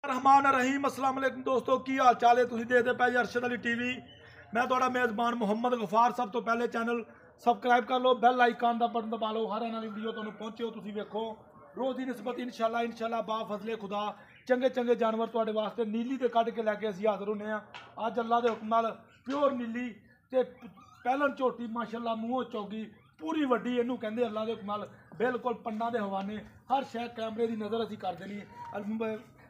रहमान रहीम अस्सलाम वालेकुम दोस्तों की हाल चाल है तुसीं देखदे पे अरशद अली टीवी। मैं तुहाडा मेज़बान मुहम्मद गफार। सब तो पहले चैनल सबसक्राइब कर लो, बैल आइकन का बटन दबा लो, हर आने वाली वीडियो तुहानूं पहुंचे हो तुसीं वेखो। रोज़ की निस्बत इंशाल्लाह बा फजले खुदा चंगे चंगे जानवर तुहाडे वास्ते नीली ते कढ के लैके असीं हाज़र होने आ। अज अल्लाह दे हुक्म नाल प्योर नीली ते पहलन झोटी माशाल्लाह मूँहों चौगी पूरी वड्डी इनू कहंदे अल्लाह दे हुक्म नाल बिल्कुल पन्ना दे हवाने हर शै कैमरे की नज़र असीं कर देनी।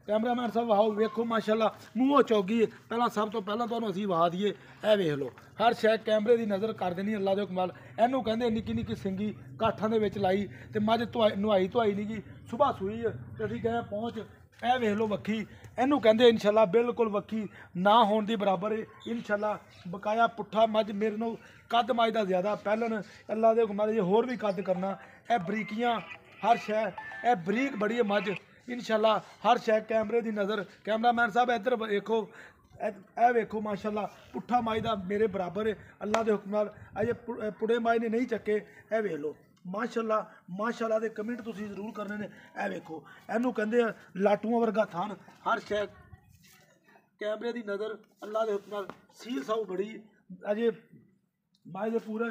कैमरामैन साहब आओ वेखो माशाल्लाह मूँहों चौगी। पहला सब तो पहला तुहानूं असीं वहा दईए, ए वेख लो हर शै कैमरे की नज़र कर देनी अल्लाह दे हुक्म नाल। इनू कहंदे निक्की निक्की सिंगी काठां दे विच लाई ते मझ नवाई धुआई नहीं गी सुबह सूई ते असीं गए पहुँच। ए वेख लो वक्खी इनू कहंदे इंशाल्लाह बिल्कुल वक्खी ना होने की बराबर है इंशाल्लाह। बकाया पुट्ठा मझ मेरे नाल कद मझ का ज्यादा पहलन अल्लाह दे हुक्म नाल जे होर भी कद करना। ए बरीकियां हर शै ए बरीक बड़ी है मझ इंशाल्लाह हर शै कैमरे की नज़र। कैमरामैन साहब इधर देखो ए वेखो माशाल्लाह पुट्ठा माई का मेरे बराबर है अल्लाह के हुक्म नाल। अजे पुड़े माई ने नहीं चक्के ए वेख लो माशाल्लाह के कमेंट तुसीं जरूर करने ने। ए वेखो इनू कहंदे लाटूआं वर्गा थान हर शै कैमरे की नज़र अल्लाह के हुक्म नाल। सील साऊ बड़ी अजे माई दे पूरे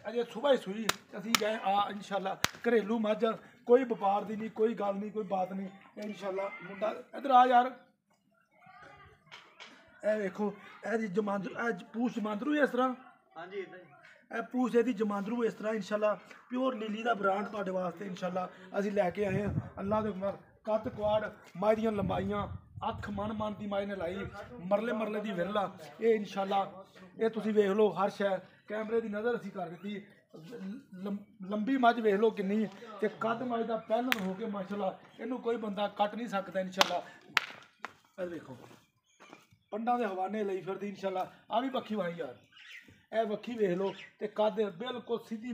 अजे सुबह ही सूई असीं गए आ इंशाल्लाह। घरेलू मझ कोई व्यापार की नहीं, कोई गल नहीं, कोई बात नहीं इंशाल्लाह। मुंडा इधर आ यार ए वेखो ए जमांदरू पूछ जमांदरू इस तरह। हाँ जी ए पूछ एदी जमांदरू इस तरह इंशाल्लाह प्योर नीली का ब्रांड तुहाडे वास्ते इंशाल्लाह असीं लैके आए हैं अल्लाह दे हुक्म नाल। कद कुआड़ माई दियां लंबाइयां अख मन की माई ने लाई मरले की विरला ये इंशाल्लाह। ये तुसीं वेख लो हर शै कैमरे की नज़र असीं कर दी। लंबी मझ वेख लो किन्नी ते कद मझ का पहलन हो के माशाल्लाह इनू कोई बंदा कट नहीं सकता इंशाल्लाह। देखो पंडा के हवाने लई फिरदी इंशाल्लाह। आ भी बक्खी वाई यार ए वक्खी वेख लो ते कद बिल्कुल सीधी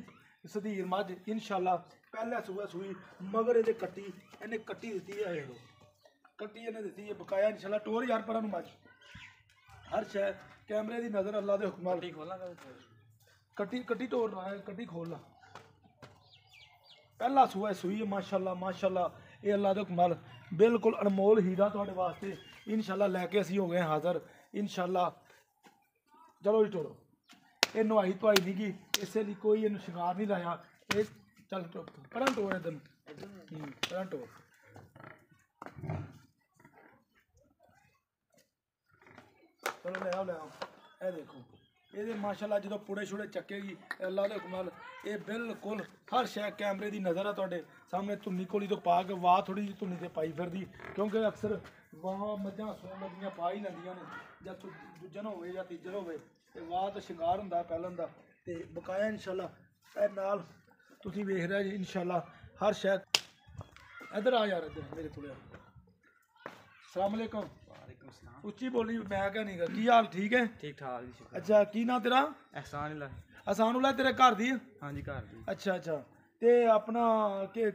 सधीर मझ इंशाल्लाह। पहले सूआ सूई मगर ये कट्टी इन्हें कट्टी दी है वेख लो कट्टी इन्हें दी है बकाया इंशाल्लाह। टोर यार पर मझ हर शै कैमरे की नज़र अल्लाह के हुक्म नाल। कट्टी तोड़ रहा है कट्टी खोल ला पहला सूआ सूई है माशाल्लाह ये अल्लाह के हुक्म नाल बिल्कुल अनमोल हीरा तुहाडे वास्ते इंशाल्लाह लैके असीं हो गए हाज़र इंशाल्लाह। चलो जी टोड़ो ये नवाई धुआई नहीं गी इसे लिए कोई इन्हू शिंगार नहीं लाया ये चल पर टोर इधर पर टोर। चलो ले आओ ए देखो ये माशाल्लाह जो पुड़े छुड़े चक्केगी अल्लाह के हुक्म नाल। ये बिल्कुल हर शै कैमरे की नज़र है तुहाडे सामने। धुन्नी कोली तो पा के वाह थोड़ी जी धुन्नी से पाई फिरदी क्योंकि अक्सर वाह मझां सून लगियां पा ही लैंदियां ने जां दूजन होवे जां तीजन होवे ते वाह तो शिंगार हुंदा पहलन दा ते बकाया इंशाल्लाह। ए नाल तुसीं वेख रहे जी इंशाल्लाह हर शै। इधर आ यार इधर मेरे कोल अस्सलाम वालेकुम। उच्ची बोली मैं क्या नहीं की हाल ठीक है ठीक ठाक जी। अच्छा की ना तेरा एहसान उल्ला तेरे घर दी। हाँ जी घर दी। अच्छा ते अपना के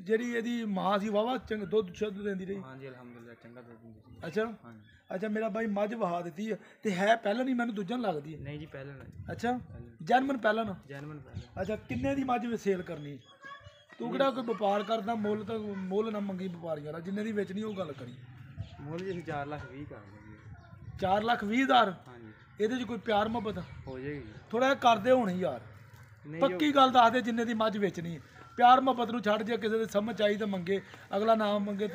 जेह्ड़ी एदी मां सी वावा चंगा दुद्ध शुद्ध देंदी रही। हाँ जी अल्हम्दुलिल्लाह चंगा दुद्ध दिंदी। अच्छा मेरा भाई मझ वहा दी ते है पहलन ही मैंने दूजन लगदी नहीं जी पहलन। अच्छा जैनमन पहलन। अच्छा किन्ने दी मझ सेल करनी तू किहड़ा कोई व्यापार करदा मुੱਲ ना मंगी व्यापारियां दा जिन्ने दी बेचनी ओह गल करी। मुੱਲ जी 4,20,000 कर देंगे। 4,20,000 ਇਹਦੇ 'ਚ ਕੋਈ ਪਿਆਰ ਮੁਹੱਬਤ ਹੋ ਜਾਏਗੀ ਥੋੜਾ ਜਿਹਾ ਕਰਦੇ ਹੋਣੀ ਯਾਰ ਪੱਕੀ ਗੱਲ ਦੱਸ ਦੇ ਜਿੰਨੇ ਦੀ ਮੱਝ ਵੇਚਣੀ ਪਿਆਰ ਮੁਹੱਬਤ ਨੂੰ ਛੱਡ ਜੇ ਕਿਸੇ ਦੇ ਸਮਝ ਆਈ ਤਾਂ ਮੰਗੇ ਅਗਲਾ ਨਾ ਮੰਗੇ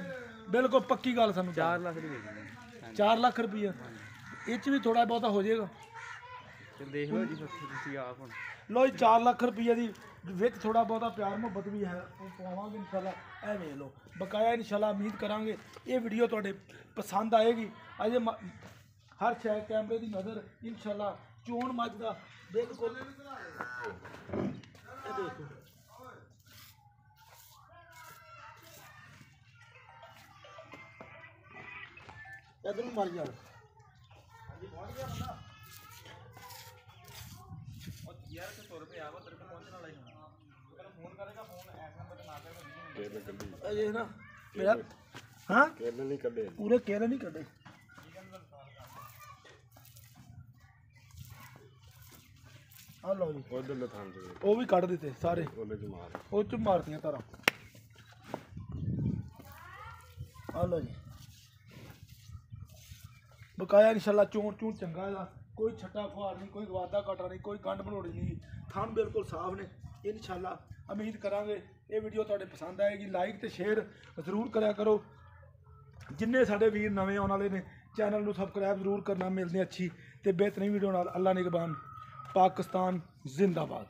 ਬਿਲਕੁਲ ਪੱਕੀ ਗੱਲ ਸਾਨੂੰ 4 ਲੱਖ ਦੀ ਵੇਚਣੀ 4 ਲੱਖ ਰੁਪਈਆ ਇਹ 'ਚ ਵੀ ਥੋੜਾ ਬਹੁਤਾ ਹੋ ਜਾਏਗਾ ਤੇ ਦੇਖ ਲਓ ਜੀ ਤੁਸੀਂ ਆਪ ਹੁਣ ਲੋ 4 ਲੱਖ ਰੁਪਈਆ ਦੀ ਵਿੱਚ ਥੋੜਾ ਬਹੁਤਾ ਪਿਆਰ ਮੁਹੱਬਤ ਵੀ ਹੈ ਉਹ ਪਾਵਾਂਗੇ इंशाल्लाह। ਇਹ ਵੇਖ ਲਓ ਬਕਾਇਆ इंशाल्लाह उम्मीद करांगे ये वीडियो तुहाडे पसंद आएगी। अजे हर शै कैमरे की नज़र इंशाल्लाह चोण मझ का बिल्कुल देखो इधर मर जा ये ना मेरा हाँ पूरे केले नहीं कटे। लो जी वो भी कट दिते सारे वो च मारतियां तारा। लो जी ਬਕਾਇਆ ਇਨਸ਼ਾਅੱਲਾ ਚੋਣ ਚੰਗਾ ਇਹਦਾ, ਕੋਈ ਛੱਟਾ ਫੁਹਾਰ ਨਹੀਂ, ਕੋਈ ਵਾਦਾ ਘਾਟਾ ਨਹੀਂ, ਕੋਈ ਗੰਢ ਮਲੋੜੀ ਨਹੀਂ, ਥਣ ਬਿਲਕੁਲ ਸਾਫ਼ ਨੇ। ਇਨਸ਼ਾਅੱਲਾ ਉਮੀਦ ਕਰਾਂਗੇ ਇਹ ਵੀਡੀਓ ਤੁਹਾਡੇ ਪਸੰਦ ਆਏਗੀ। ਲਾਈਕ ਤੇ ਸ਼ੇਅਰ ਜ਼ਰੂਰ ਕਰਿਆ ਕਰੋ। ਜਿੰਨੇ ਸਾਡੇ ਵੀਰ ਨਵੇਂ ਆਉਣ ਵਾਲੇ ਨੇ ਚੈਨਲ ਨੂੰ ਸਬਸਕ੍ਰਾਈਬ ਜ਼ਰੂਰ ਕਰਨਾ। ਮਿਲਦੇ ਅੱਛੀ ਤੇ ਬਿਹਤਰੀਨ ਵੀਡੀਓ ਨਾਲ। ਅੱਲਾ ਨਿਗਬਾਨ। ਪਾਕਿਸਤਾਨ ਜ਼ਿੰਦਾਬਾਦ।